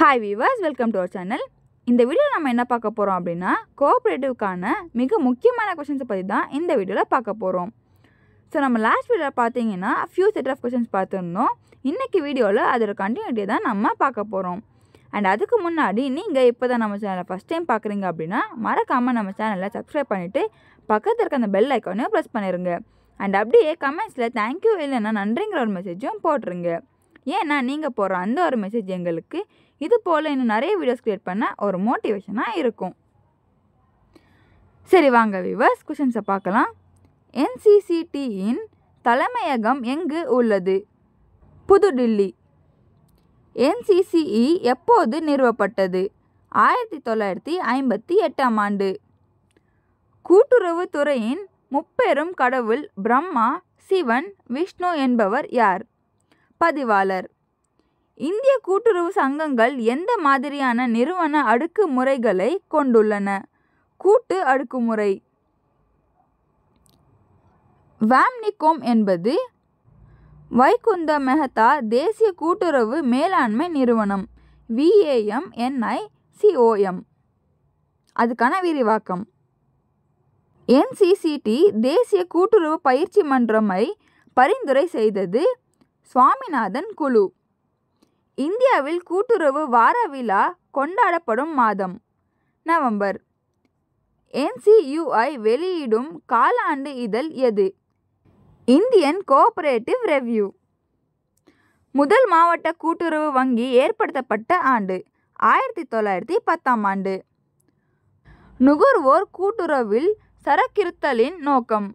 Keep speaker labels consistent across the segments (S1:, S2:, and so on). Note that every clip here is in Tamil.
S1: Hi viewers, welcome to our channel. இந்த வீடியோவில் நம்ம என்ன பார்க்க போகிறோம் அப்படின்னா, கோஆப்ரேட்டிவ்க்கான மிக முக்கியமான கொஷின்ஸை பற்றி தான் இந்த வீடியோவில் பார்க்க போகிறோம். ஸோ நம்ம லாஸ்ட் வீடியோவில் பார்த்தீங்கன்னா ஃபியூ செட் ஆஃப் கொஷின்ஸ் பார்த்துருந்தோம். இன்றைக்கி வீடியோவில் அதோட கண்டினியூட்டியை தான் நம்ம பார்க்க போகிறோம். அண்ட் அதுக்கு முன்னாடி நீங்கள் இப்போ தான் நம்ம சேனலை ஃபஸ்ட் டைம் பார்க்குறீங்க அப்படின்னா மறக்காமல் நம்ம சேனலை சப்ஸ்கிரைப் பண்ணிவிட்டு பக்கத்தில் இருக்க அந்த பெல் ஐக்கானையும் ப்ரெஸ் பண்ணிடுங்க. அண்ட் அப்படியே கமெண்ட்ஸில் தேங்க்யூ இல்லைன்னா நன்றிங்கிற ஒரு மெசேஜும் போட்டுருங்க. ஏன்னா நீங்கள் போடுற அந்த ஒரு மெசேஜ் எங்களுக்கு இது போல் இன்னும் நிறைய வீடியோஸ் க்ரியேட் பண்ண ஒரு மோட்டிவேஷனாக இருக்கும். சரி வாங்க வியூவர்ஸ், கொஷின்ஸை பார்க்கலாம். NCCTயின் தலைமையகம் எங்கு உள்ளது? புதுடில்லி. NCCE எப்போது நிறுவப்பட்டது? 1958ஆம் ஆண்டு. கூட்டுறவு துறையின் முப்பெரும் கடவுள் பிரம்மா, சிவன், விஷ்ணு என்பவர் யார்? பதிவாளர். இந்திய கூட்டுறவு சங்கங்கள் எந்த மாதிரியான நிறுவன அடுக்குமுறைகளை கொண்டுள்ளன? கூட்டு அடுக்குமுறை. வாம்னிகோம் என்பது வைகுந்த மெஹ்தா தேசிய கூட்டுறவு மேலாண்மை நிறுவனம். VAMNICOM. அதுக்கான விரிவாக்கம். NCCT தேசிய கூட்டுறவு பயிற்சி மன்றமை பரிந்துரை செய்தது சுவாமிநாதன் குழு. இந்தியாவில் கூட்டுறவு வார விழா கொண்டாடப்படும் மாதம் நவம்பர். NCUI வெளியிடும் காலாண்டு இதழ் எது? Indian cooperative review. முதல் மாவட்ட கூட்டுறவு வங்கி ஏற்படுத்தப்பட்ட ஆண்டு 1910ஆம் ஆண்டு. நுகர்வோர் கூட்டுறவில் சரக்கிருத்தலின் நோக்கம்.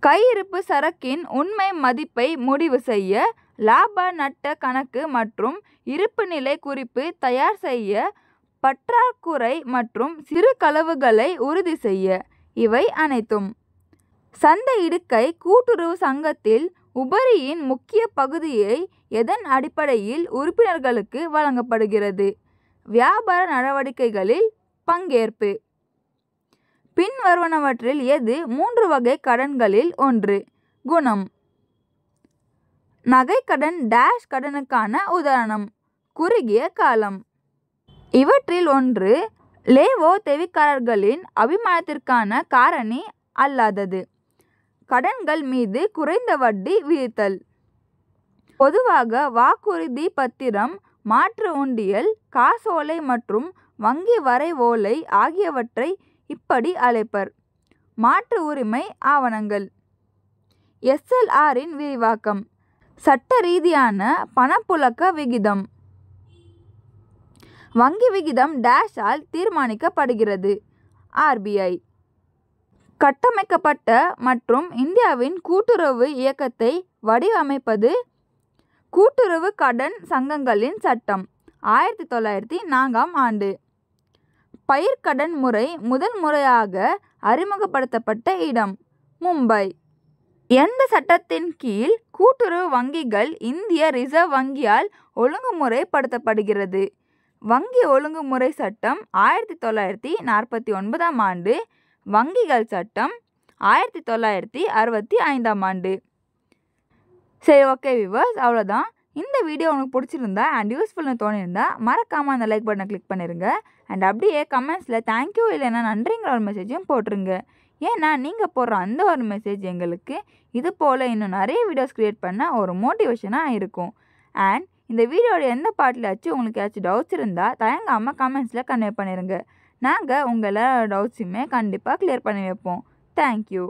S1: கையிருப்பு சரக்கின் உண்மை மதிப்பை முடிவு செய்ய, லாப நட்ட கணக்கு மற்றும் இருப்புநிலை குறிப்பு தயார் செய்ய, பற்றாக்குறை மற்றும் சிறு களவுகளை உறுதி செய்ய. இவை அனைத்தும். சந்தை இடுகை கூட்டுறவு சங்கத்தில் உபரியின் முக்கிய பகுதியை எதன் அடிப்படையில் உறுப்பினர்களுக்கு வழங்கப்படுகிறது? வியாபார நடவடிக்கைகளில் பங்கேற்பு. பின்வருவனவற்றில் எது 3 வகை கடன்களில் ஒன்று? குணம். நகைக்கடன் டேஷ் கடனுக்கான உதாரணம். குறுகிய காலம். இவற்றில் ஒன்று லேவோ தேவிக்காரர்களின் அபிமானத்திற்கான காரணி அல்லாதது. கடன்கள் மீது குறைந்த வட்டி விதித்தல். பொதுவாக வாக்குறுதி பத்திரம், மாற்று உண்டியல், காசோலை மற்றும் வங்கி வரைவோலை ஆகியவற்றை இப்படி அழைப்பர். மாற்று உரிமை ஆவணங்கள். SLRஇன் விரிவாக்கம். சட்ட ரீதியான பணப்புழக்க விகிதம். வங்கி விகிதம் டேஷால் தீர்மானிக்கப்படுகிறது. RBI. கட்டமைக்கப்பட்ட மற்றும் இந்தியாவின் கூட்டுறவு இயக்கத்தை வடிவமைப்பது கூட்டுறவு கடன் சங்கங்களின் சட்டம் 1904ஆம் ஆண்டு. பயிர்க்கடன் முறை முதல் முறையாக அறிமுகப்படுத்தப்பட்ட இடம் மும்பை. எந்த சட்டத்தின் கீழ் கூட்டுறவு வங்கிகள் இந்திய ரிசர்வ் வங்கியால் ஒழுங்குமுறைப்படுத்தப்படுகிறது? வங்கி ஒழுங்குமுறை சட்டம் 1949ஆம் ஆண்டு. வங்கிகள் சட்டம் 1965ஆம் ஆண்டு. சரி, ஓகே வியூவர்ஸ், அவ்வளோதான். இந்த வீடியோ உங்களுக்கு பிடிச்சிருந்தா அண்ட் யூஸ்ஃபுல்னு தோணியிருந்தா மறக்காமல் அந்த லைக் பட்டனை கிளிக் பண்ணிடுங்க. அண்ட் அப்படியே கமெண்ட்ஸில் தேங்க்யூ இல்லைன்னா நன்றிங்கிற ஒரு மெசேஜையும் போட்டுருங்க. ஏன்னா நீங்கள் போடுற அந்த ஒரு மெசேஜ் எங்களுக்கு இது போல் இன்னும் நிறைய வீடியோஸ் க்ரியேட் பண்ண ஒரு மோட்டிவேஷனாக இருக்கும். அண்ட் இந்த வீடியோட எந்த பாட்டிலாச்சும் உங்களுக்கு ஏதாச்சும் டவுட்ஸ் இருந்தால் தயங்காமல் கமெண்ட்ஸில் கன்வே பண்ணிடுங்க. நாங்கள் உங்களோட டவுட்ஸுமே கண்டிப்பாக கிளியர் பண்ணி வைப்போம். தேங்க்யூ.